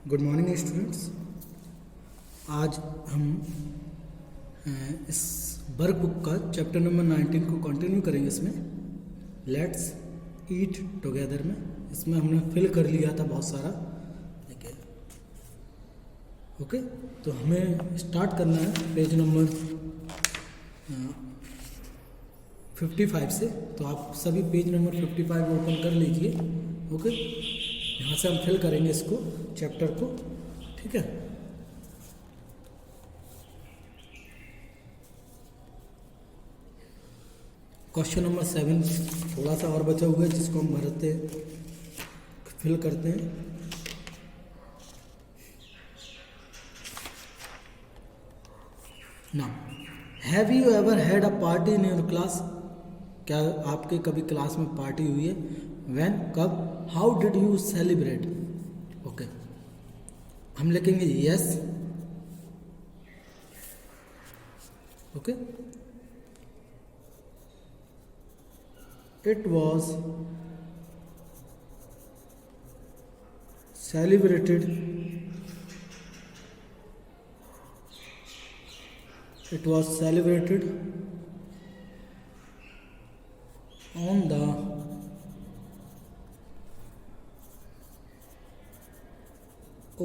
Good morning students. आज हम इस वर्क बुक का चैप्टर नंबर 19 को कंटिन्यू करेंगे। इसमें लेट्स ईट टुगेदर में इसमें हमने फिल कर लिया था बहुत सारा, ठीक है। ओके, तो हमें स्टार्ट करना है पेज नंबर 55 से। तो आप सभी पेज नंबर 55 ओपन कर लीजिए। ओके, यहाँ से हम फिल करेंगे इसको, चैप्टर को, ठीक है। क्वेश्चन नंबर 7 थोड़ा सा और बचा हुआ है, जिसको हम भरते फिल करते हैं। Now, have you ever had a party in your class? क्या आपके कभी क्लास में पार्टी हुई है? व्हेन, कब? How did you celebrate? Okay, हम लिखेंगे yes. Okay, it was celebrated, it was celebrated on the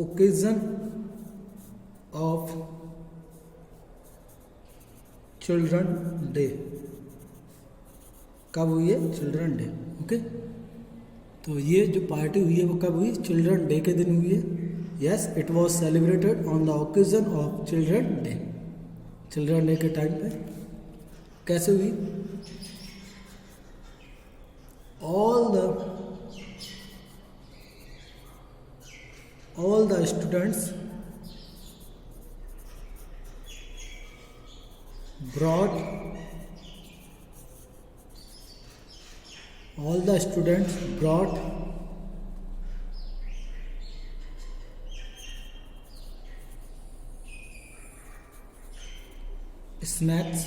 occasion of children day. कब हुई है? Children day. ओके, तो ये जो पार्टी हुई है वो कब हुई? चिल्ड्रन डे के दिन हुई है। Yes, it was celebrated on the occasion of children day. Children day के टाइम पे कैसे हुई? all the students brought snacks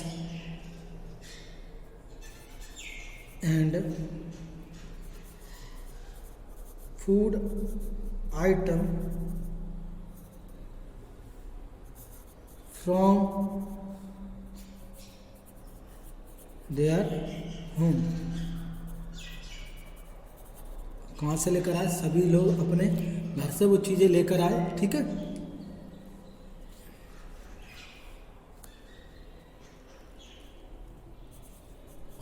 and food item from their home। कहाँ से लेकर आए? सभी लोग अपने घर से वो चीज़ें लेकर आए, ठीक है।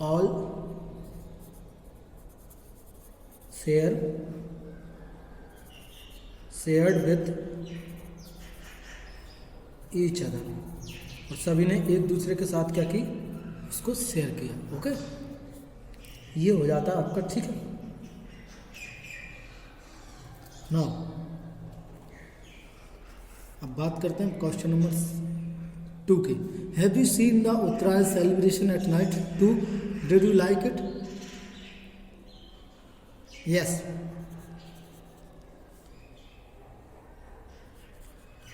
All shared with each other, और सभी ने एक दूसरे के साथ क्या की? उसको शेयर किया। ओके, ये हो जाता है आपका, ठीक है। नाउ अब बात करते हैं क्वेश्चन नंबर 2 की। Have you seen the Uttarayan celebration at night too? Did you like it? Yes,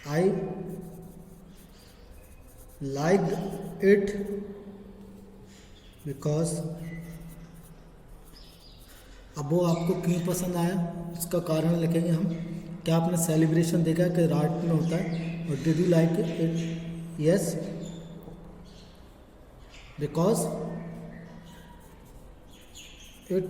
I liked it because। अब वो आपको क्यों पसंद आया, इसका कारण लिखेंगे हम। क्या आपने सेलिब्रेशन देखा है कि रात में होता है? और did you like it? Yes, because it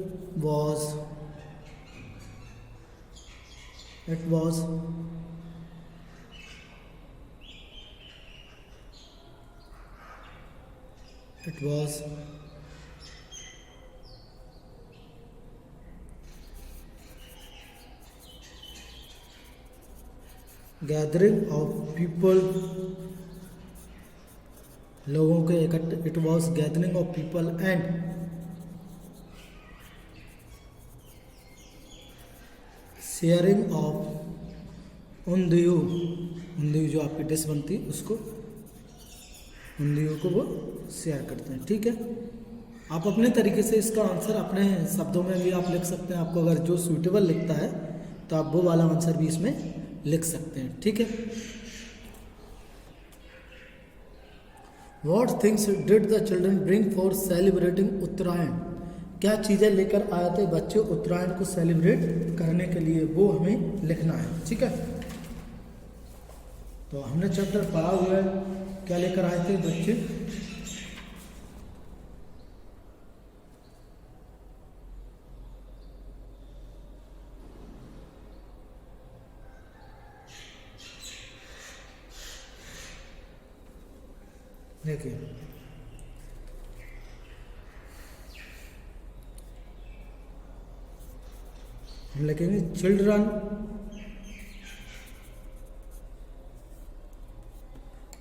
was gathering of people, लोगों के इकट्ठे। it was gathering of people and sharing of undhiyu जो आपकी डिश बनती है उसको, उंदियू को वो शेयर करते हैं, ठीक है। आप अपने तरीके से इसका आंसर अपने शब्दों में भी आप लिख सकते हैं। आपको अगर जो सूटेबल लिखता है तो आप वो वाला आंसर भी इसमें लिख सकते हैं, ठीक है। What things did the children bring for celebrating उत्तरायण? क्या चीज़ें लेकर आए थे बच्चे उत्तरायण को सेलिब्रेट करने के लिए, वो हमें लिखना है, ठीक है। तो हमने चैप्टर पढ़ा हुआ है, क्या लेकर आए थे बच्चे? देखिए हम लिखेंगे चिल्ड्रन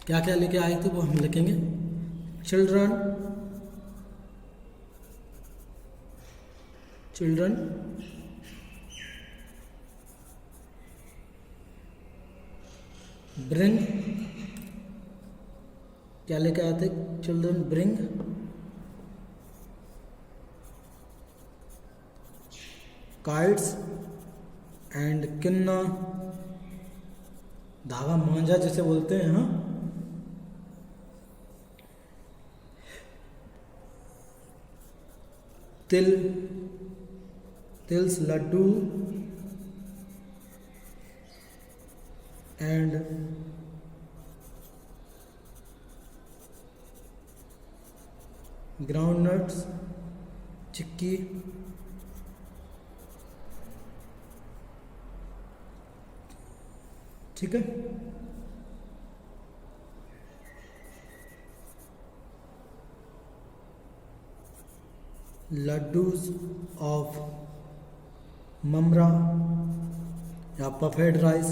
क्या क्या लेके आए थे वो हम लिखेंगे। चिल्ड्रन चिल्ड्रन ब्रिंग, क्या लेके आए थे? चिल्ड्रन ब्रिंग काइट्स एंड किन्ना, धागा मांझा जिसे बोलते हैं, हाँ, तिल्स लड्डू एंड ग्राउंडनट्स चिक्की, ठीक है। लड्डूज ऑफ ममरा या पफेड राइस,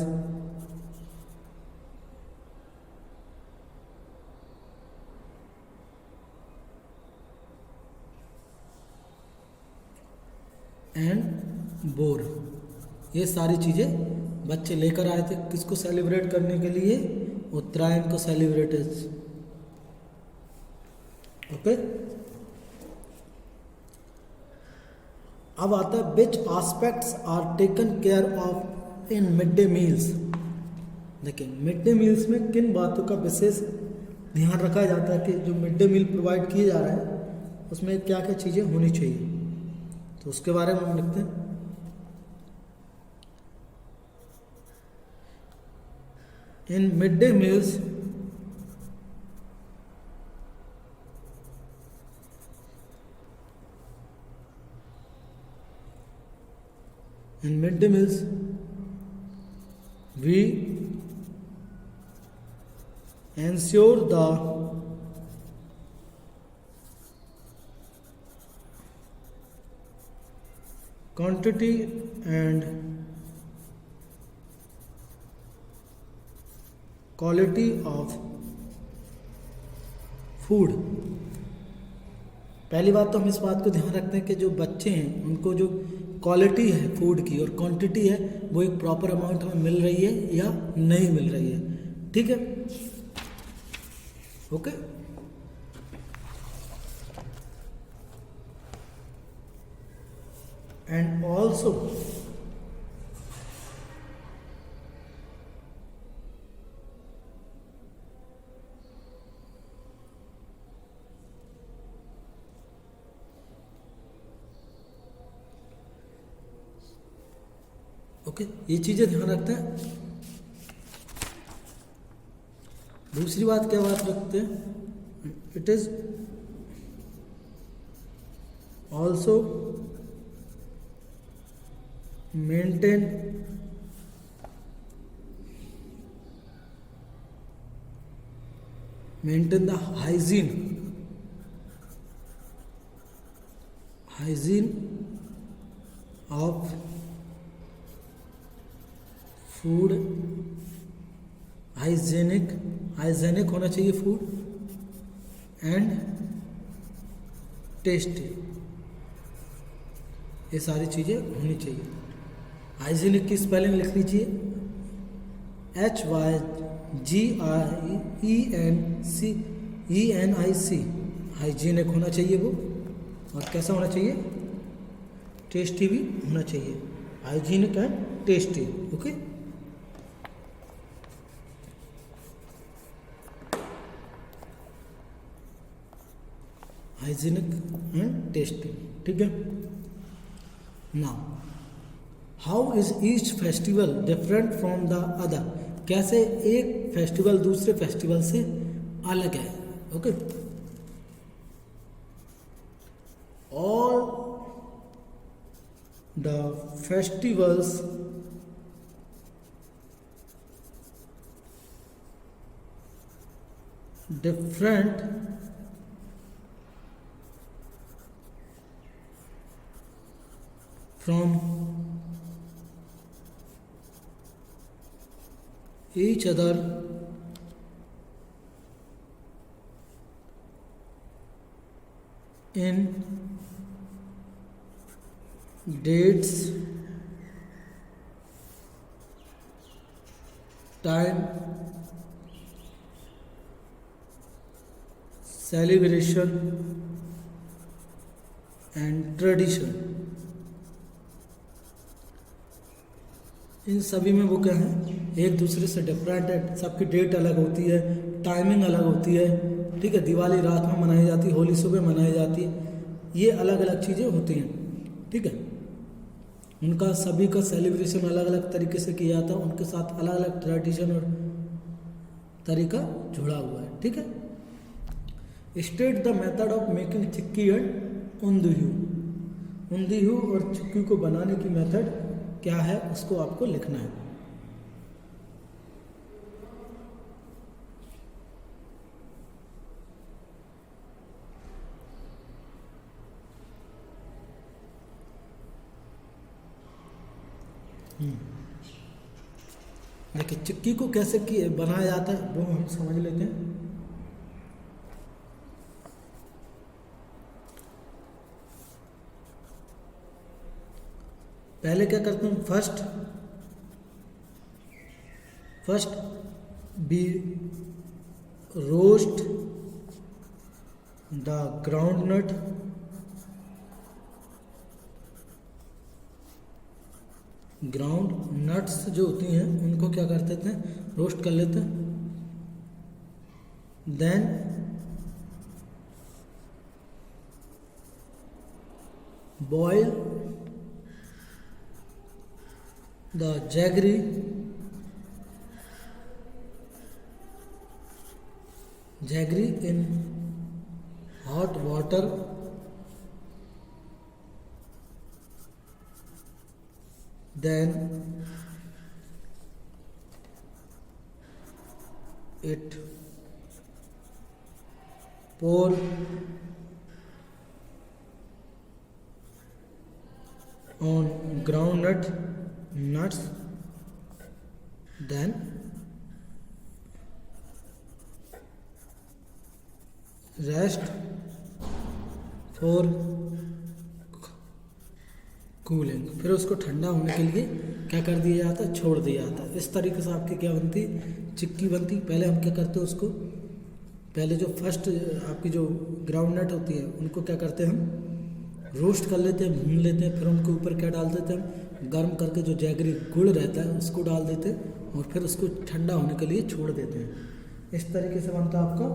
एंड बोर, ये सारी चीज़ें बच्चे लेकर आए थे किसको सेलिब्रेट करने के लिए? उत्तरायण को सेलिब्रेट। ओके, अब आता है which aspects are taken care of in mid day meals. देखिए मिड डे मील्स में किन बातों का विशेष ध्यान रखा जाता है कि जो मिड डे मील प्रोवाइड किए जा रहा है उसमें क्या क्या चीज़ें होनी चाहिए, तो उसके बारे में हम लिखते हैं। इन mid day meals we ensure the quantity and quality of food। पहली बात तो हम इस बात को ध्यान रखते हैं कि जो बच्चे हैं उनको जो क्वालिटी है फूड की और क्वांटिटी है वो एक प्रॉपर अमाउंट में मिल रही है या नहीं मिल रही है, ठीक है। ओके, एंड ऑल्सो ओके, ये चीज़ें ध्यान रखते हैं। दूसरी बात क्या बात रखते हैं? It is also maintain the hygiene of food, hygienic होना चाहिए फूड एंड टेस्टी, ये सारी चीज़ें होनी चाहिए। हाइजेनिक की स्पेलिंग लिख लीजिए HYGIENIC, हाइजीनिक होना चाहिए वो, और कैसा होना चाहिए? टेस्टी भी होना चाहिए। Hygienic and tasty, okay. Hygienic and tasty, ठीक है। Now how is each festival different from the other? कैसे एक फेस्टिवल दूसरे फेस्टिवल से अलग है। Okay, all the festivals different from each other in dates, time, celebration and tradition। इन सभी में वो क्या है, एक दूसरे से डिफरेंट है, सबकी डेट अलग होती है, टाइमिंग अलग होती है, ठीक है। दिवाली रात में मनाई जाती है, होली सुबह मनाई जाती है, ये अलग अलग चीज़ें होती हैं, ठीक है। उनका सभी का सेलिब्रेशन अलग अलग तरीके से किया जाता है, उनके साथ अलग अलग ट्रेडिशन और तरीका जुड़ा हुआ है, ठीक है। State the method of making chikki and undhiyu. Undhiyu और चिक्की को बनाने की मेथड क्या है, उसको आपको लिखना है। देखिए चिक्की को कैसे बनाया जाता है वो हम समझ लेते हैं। पहले क्या करते हैं, first be roast the groundnut, groundnuts जो होती हैं उनको क्या करते थे, रोस्ट कर लेते हैं। Then boil the jaggery in hot water, then it pour on groundnut nuts, then rest for cooling. फिर उसको ठंडा होने के लिए क्या कर दिया जाता है, छोड़ दिया जाता है। इस तरीके से आपकी क्या बनती, चिक्की बनती। पहले हम क्या करते हैं, उसको पहले जो फर्स्ट आपकी जो ग्राउंड नट होती है उनको क्या करते हैं, हम रोस्ट कर लेते हैं, भून लेते हैं। फिर उनके ऊपर क्या डाल देते हैं, हम गर्म करके जो जैगरी गुड़ रहता है उसको डाल देते हैं और फिर उसको ठंडा होने के लिए छोड़ देते हैं। इस तरीके से बनता है आपका,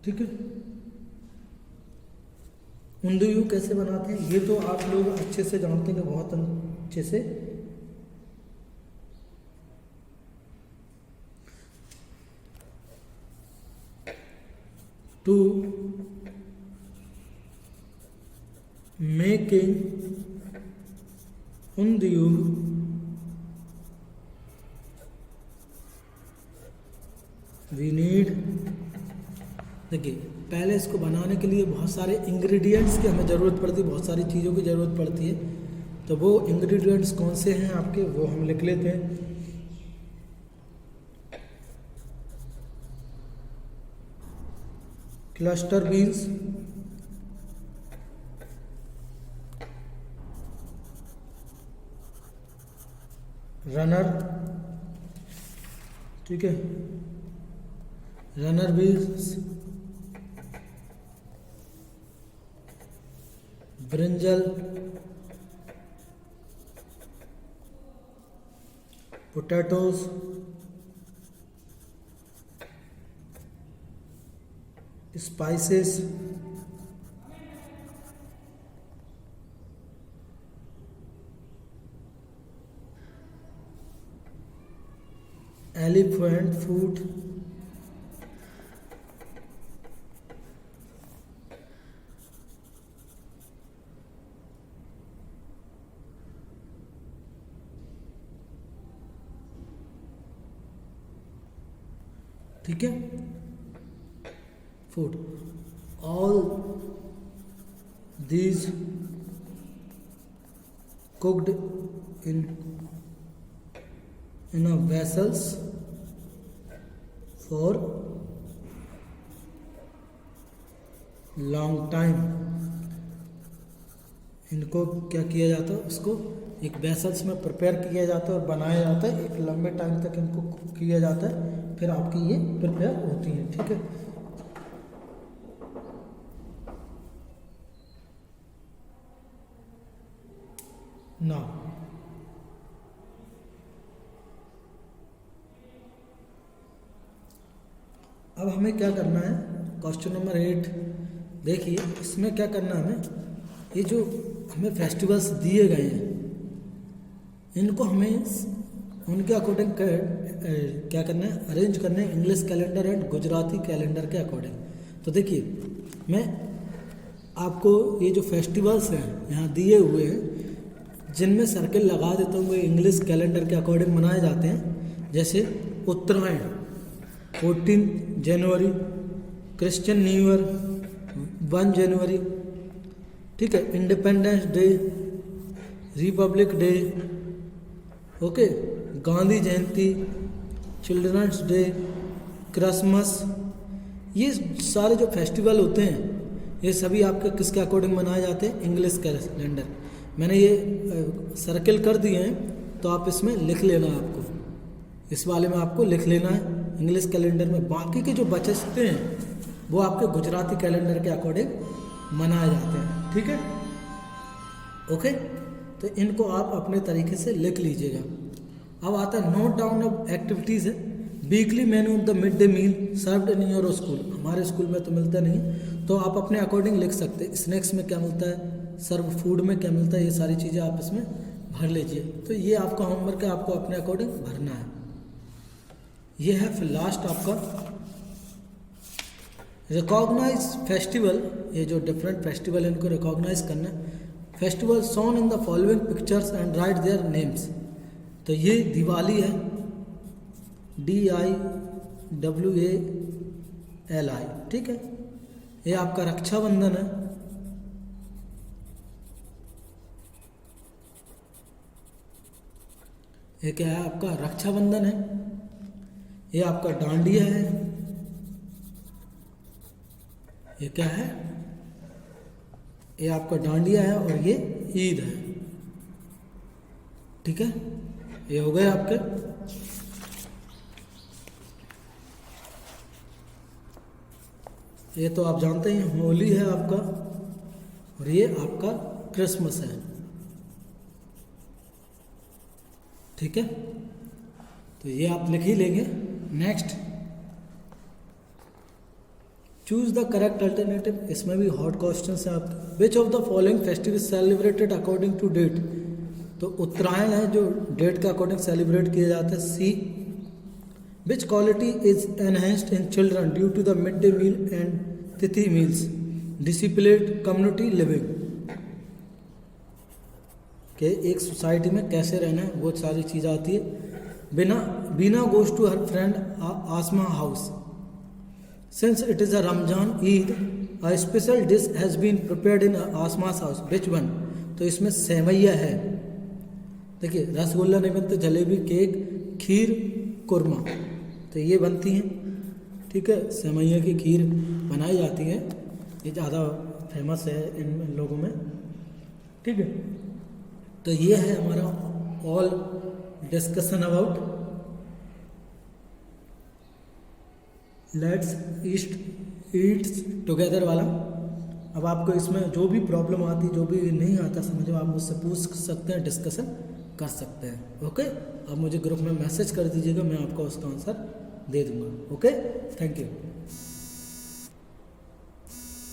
ठीक है। उंधियू कैसे बनाते हैं ये तो आप लोग अच्छे से जानते हैं, बहुत अच्छे से। To making undhiyu we need, देखिए पहले इसको बनाने के लिए बहुत सारे इंग्रेडिएंट्स की हमें ज़रूरत पड़ती है, बहुत सारी चीज़ों की ज़रूरत पड़ती है। तो वो इंग्रेडिएंट्स कौन से हैं आपके, वो हम लिख लेते हैं। क्लस्टर बीन्स, रनर, ठीक है, runner beans, brinjal, potatoes, spices, elephant food, ठीक है, food, all these cooked in a vessels for long time। इनको क्या किया जाता है, उसको एक वेसल्स में प्रिपेयर किया जाता है और बनाया जाता है, एक लंबे टाइम तक इनको कुक किया जाता है, फिर आपकी ये प्रिपेयर होती है, ठीक है। ना अब हमें क्या करना है, क्वेश्चन नंबर 8 देखिए, इसमें क्या करना है हमें, ये जो हमें फेस्टिवल्स दिए गए हैं इनको हमें उनके अकॉर्डिंग क्या करना है, अरेंज करना है English calendar and Gujarati calendar के अकॉर्डिंग। तो देखिए मैं आपको ये जो फेस्टिवल्स हैं यहाँ दिए हुए हैं जिनमें सर्किल लगा देता हूँ, वो इंग्लिश कैलेंडर के अकॉर्डिंग मनाए जाते हैं। जैसे उत्तरायण 14 जनवरी, क्रिश्चियन न्यू ईयर 1 जनवरी, ठीक है, independence day, republic day, okay, Gandhi Jayanti, children's day, Christmas, ये सारे जो फेस्टिवल होते हैं ये सभी आपके किसके अकॉर्डिंग मनाए जाते हैं, इंग्लिश कैलेंडर। मैंने ये सर्किल कर दिए हैं तो आप इसमें लिख लेना है, आपको इस वाले में आपको लिख लेना है इंग्लिश कैलेंडर में। बाकी के जो बचते हैं वो आपके गुजराती कैलेंडर के अकॉर्डिंग मनाए जाते हैं, ठीक है, ओके। तो इनको आप अपने तरीके से लिख लीजिएगा। अब आता है नोट डाउन ऑफ एक्टिविटीज़ है, weekly menu of the mid day meal served in your school. हमारे स्कूल में तो मिलता नहीं, तो आप अपने अकॉर्डिंग लिख सकते हैं। स्नैक्स में क्या मिलता है, सर्व फूड में क्या मिलता है, ये सारी चीज़ें आप इसमें भर लीजिए। तो ये आपका होमवर्क है, आपको अपने अकॉर्डिंग भरना है। ये है फिर लास्ट आपका रिकॉग्नाइज फेस्टिवल। ये जो डिफरेंट फेस्टिवल है इनको रिकॉग्नाइज करना है। Festival shown in the following pictures and right their names. तो ये दिवाली है, DIWALI, ठीक है। ये आपका रक्षाबंधन है, ये क्या है आपका रक्षाबंधन है। ये आपका डांडिया है, ये क्या है, ये आपका डांडिया है, और ये ईद है, ठीक है। ये हो गए आपके। ये तो आप जानते हैं होली है आपका, और ये आपका क्रिसमस है, ठीक है। तो ये आप लिख ही लेंगे। Next, choose the correct alternative. इसमें भी हॉट क्वेश्चन है आपके। Which of the following festival celebrated according to date. तो उत्तरायण है जो डेट के अकॉर्डिंग सेलिब्रेट किया जाता है। See, which quality is enhanced in children due to the mid day meal and tithi meals, disciplined community living. कि एक सोसाइटी में कैसे रहना है, वो सारी चीज़ आती है। Bina goes to her friend Asma house since it is a Ramzan Eid, a special dish has been prepared in Asma's house, which one. तो इसमें सेवैया है। देखिए रसगुल्ला नहीं बनते, जलेबी, केक, खीर, कुरमा, तो ये बनती हैं, ठीक है। सेवैया की खीर बनाई जाती है, ये ज़्यादा फेमस है इन लोगों में, ठीक है। तो ये है हमारा all discussion about let's eat together वाला। अब आपको इसमें जो भी प्रॉब्लम आती, जो भी नहीं आता समझ में, आप मुझसे पूछ सकते हैं, डिस्कशन कर सकते हैं, ओके। आप मुझे ग्रुप में मैसेज कर दीजिएगा, मैं आपको उसका आंसर दे दूंगा, ओके। Thank you.